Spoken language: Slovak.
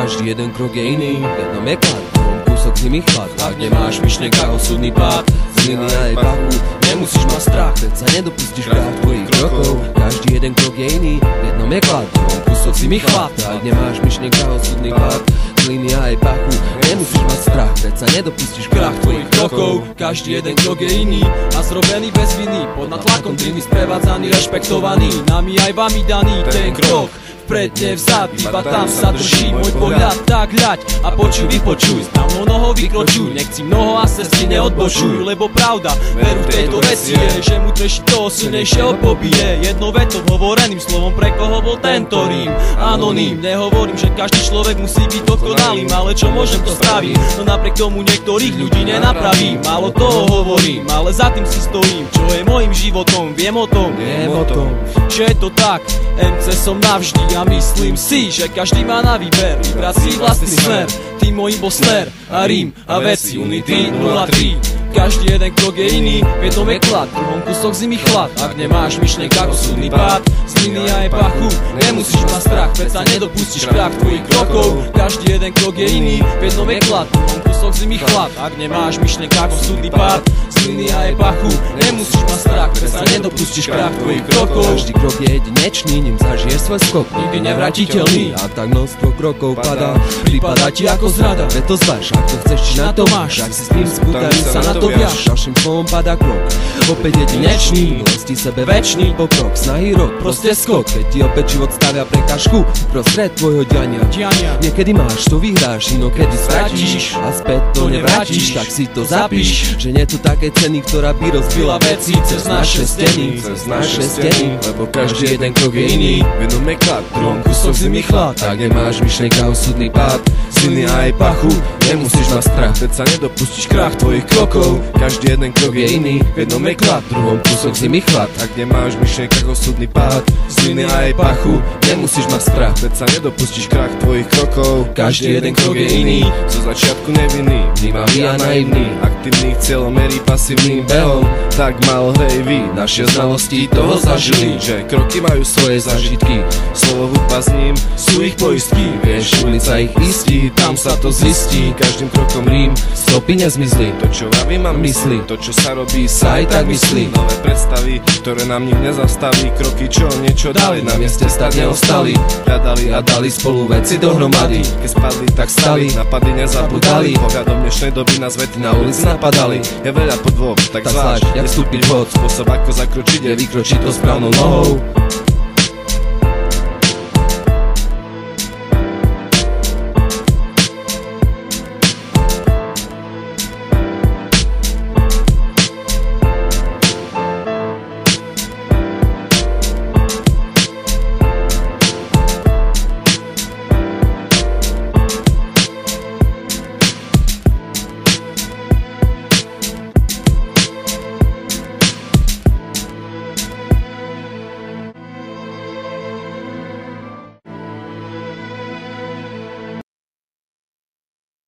každý jeden krok je iný. V jednom je klad, v druhom kúsok s nimi chlad. Ak nemáš v myšlienkach osudný pád, z líny a jej pachu, nemusíš mať strach, veď sa nedopustíš krát tvojich krokov. Každý jeden krok je iný, v jednom je klad, v druhom kúsok s nimi chlad. Ak nemáš v myšlienkach osudný pád, z líny a jej pachu, nemusíš mať strach, veď sa nedopustíš krát tvojich krokov. Každý jeden krok je iný a zrobený bez viny, pod natlakom tými sprevádzaný, rešpektovaný, nami aj vami daný ten krok. Vpred, nevzad, iba tam sa drží môj pohľad, tak hľaď a počuj, vypočuj, správnou nohou vykročuj, nechci mnoho a srdci neodbočuj, lebo pravda, veru v tejto veci je, že múdrejší toho silnejšieho pobije. Jednou vetou hovoreným slovom, pre koho bol tento rím anonym. Nehovorím, že každý človek musí byť dokonalým, ale čo môžem to spraviť, no napriek tomu niektorých ľudí nenapravím. Málo toho hovorím, ale za tým si stojím, čo je môjim životom, viem o tom, že je to tak, MC som navždy. A myslím si, že každý má na výber vybrať si vlastný smer. Tým môjim bol smer a rím a veci Unity 03. Každý jeden krok je iný, v jednom je klad, v druhom kúsok zimy chlad. Ak nemáš v myšlienkach osudný pád, z líny a jej pachu, nemusíš mať strach, veď sa nedopustíš krach tvojich krokov. Každý jeden krok je iný, v jednom je klad, v druhom kúsok zimy chlad. Ak nemáš v myšlienkach osudný pád, z líny a jej pachu, nemusíš mať strach, veď sa nedopustíš krach tvojich krokov. Každý krok je jedinečný, ním zažiješ svoj skok, nikdy nevrátiteľný. A tak množstvo krokov padá, prípada ti ako zrada, veď to zváž, ak to chceš, či na to máš. Ak si s tým spútarí sa na to viaš, ďalším slovom padá krok, opäť jedinečný, milosti sebe večný pokrok, snahy rok, proste skok, keď ti opäť život stavia prekažku prostred tvojho diania. Niekedy máš, to vyhráš, inokedy stratíš a späť to nevrátiš, tak si to zapíš, že nie tu také ceny, ktorá by rozbila veci cez naše steny, lebo každý jeden krok je iný, v jednom je klad, v druhom kúsok zimy chlad. Tak nemáš v myšlienkach osudný pád, z líny a jej pachu, nemusíš mať strach, veď sa nedopustíš krach tvojich krokov. Každý jeden krok je iný, v jednom je klad, v druhom kúsok zimy chlad. Ak nemáš v myšlienkach osudný pád, z líny a jej pachu, nemusíš mať strach, veď sa nedopustíš krach tvojich krokov. Každý jeden krok je iný, zo začiatku nevinný, vnímavý a naivný, aktívny cieľom merí pasívnym behom. Tak málo hej naše znalosti toho zažili, že kroky majú svoje zažitky, slovo hudba s ním sú ich poistky. Vieš, ulica ich istí, tam sa to zistí, každým krokom rím, stopy nezmizli. To čo vravím a myslí, to čo sa robí sa aj tak myslí. Nové predstavy, ktoré nám nik nezastaví, kroky čo niečo dali, na mieste stať neostali. Hľadali a dali spolu veci dohromady, keď spadli tak stali, napady nezabudali. Pohľadom dnešnej doby nás vety na ulici napadali. Je veľa podôb, tak zváž, jak vstúpiť vhod, spôsob ako zakročiť je vykročiť to správnou nohou.